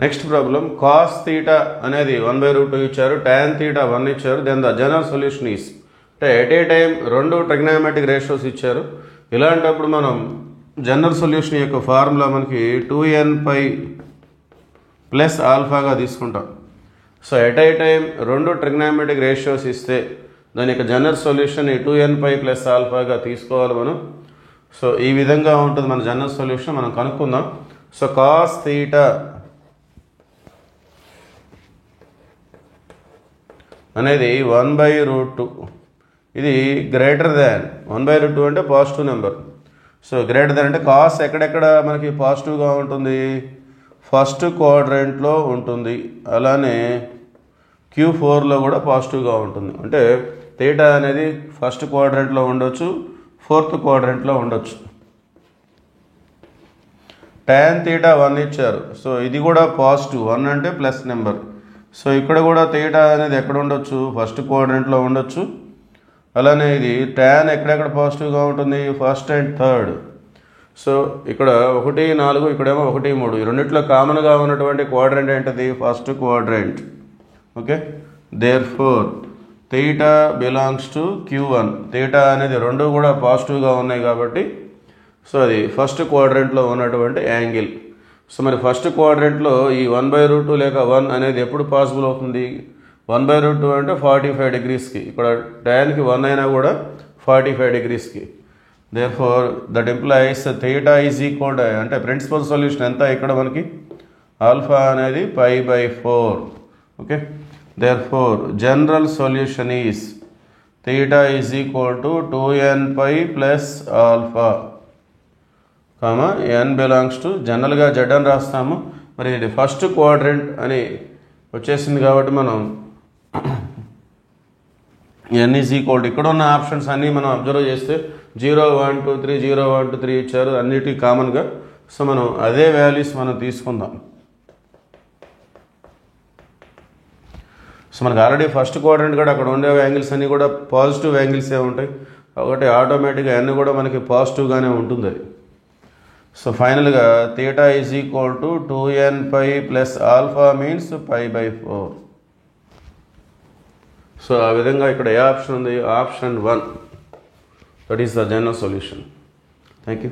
Next problem cos theta అనేది 1/√2 ఇచ్చారు, tan theta 1 ఇచ్చారు. Then the general solution is అంటే ఎట్ ఏ టైం రెండు ట్రిగ్నామెట్రిక్ రేషియోస్ ఇచ్చారు. ఇలాంటప్పుడు మనం జనరల్ సొల్యూషన్ యొక్క ఫార్ములా మనకి 2n π ప్లస్ ఆల్ఫాగా తీసుకుంటాం. సో ఎట్ ఏ టైం రెండు ట్రిగ్నామెట్రిక్ రేషియోస్ ఇస్తే దాని యొక్క జనరల్ సొల్యూషన్ 2n π ప్లస్ ఆల్ఫాగా తీసుకోవాలి మనం. సో ఈ విధంగా ఉంటుంది మన జనరల్ సొల్యూషన్. మనం కనుక్కుందాం. సో కాస్ థీటా అనేది 1/√2, ఇది గ్రేటర్ దాన్ 1/√2 అంటే positive number. So greater than అంటే కాస్ ఎక్కడెక్కడ మనకి పాజిటివ్గా ఉంటుంది, ఫస్ట్ క్వాడ్రంట్లో ఉంటుంది, అలానే Q4లో కూడా పాజిటివ్గా ఉంటుంది. అంటే థీటా అనేది ఫస్ట్ క్వాడ్రంట్లో ఉండొచ్చు, ఫోర్త్ క్వాడ్రంట్లో ఉండొచ్చు. tan థీటా 1 ఇచ్చారు. సో ఇది కూడా పాజిటివ్, 1 అంటే ప్లస్ నెంబర్. సో ఇక్కడ కూడా థీటా అనేది ఎక్కడ ఉండొచ్చు, ఫస్ట్ క్వాడ్రంట్లో ఉండొచ్చు. అలానే ఇది tan ఎక్కడెక్కడ పాజిటివ్గా ఉంటుంది, ఫస్ట్ అండ్ థర్డ్. సో ఇక్కడ 1, 4, ఇక్కడేమో 1, 3. ఈ రెండిట్లో కామన్గా ఉన్నటువంటి క్వాడ్రంట్ ఏంటిది, first quadrant. Okay, therefore theta belongs to Q1. Theta అనేది రెండు కూడా పాజిటివ్గా ఉన్నాయి కాబట్టి సో అది ఫస్ట్ క్వాడ్రంట్లో ఉన్నటువంటి యాంగిల్. సో మరి ఫస్ట్ క్వాడ్రంట్లో ఈ 1/√2 లేక 1 అనేది ఎప్పుడు పాసిబుల్ అవుతుంది, 1/√2 అంటే 45 degreesకి, ఇక్కడ ట్యాన్కి 1 అయినా కూడా 45 degreesకి. Therefore that implies theta is equal to అంటే ప్రిన్సిపల్ సొల్యూషన్ ఎంత ఇక్కడ మనకి, ఆల్ఫా అనేది π/4. Okay, therefore general solution is theta is equal to 2n π plus alpha, n belongs to జనరల్గా Z అని రాస్తాము. మరి ఇది ఫస్ట్ క్వాడ్రంట్ అని వచ్చేసింది కాబట్టి మనం n ఈజ్ ఈక్వల్ టు ఇక్కడ ఉన్న ఆప్షన్స్ అన్నీ మనం అబ్జర్వ్ చేస్తే 0, 1, 2, 3, 0, 1, 2, 3 ఇచ్చారు అన్నిటికీ కామన్గా. సో మనం అదే వాల్యూస్ మనం తీసుకుందాం. సో మనకు ఆల్రెడీ ఫస్ట్ క్వాడ్రంట్ కూడా అక్కడ ఉండే యాంగిల్స్ అన్నీ కూడా పాజిటివ్ యాంగిల్సే ఉంటాయి కాబట్టి ఆటోమేటిక్గా n కూడా మనకి పాజిటివ్గానే ఉంటుంది. సో ఫైనల్గా theta is equal to 2n π plus alpha means π/4. సో ఆ విధంగా ఇక్కడ ఏ ఆప్షన్ ఉంది, option 1, that is the general solution. Thank you.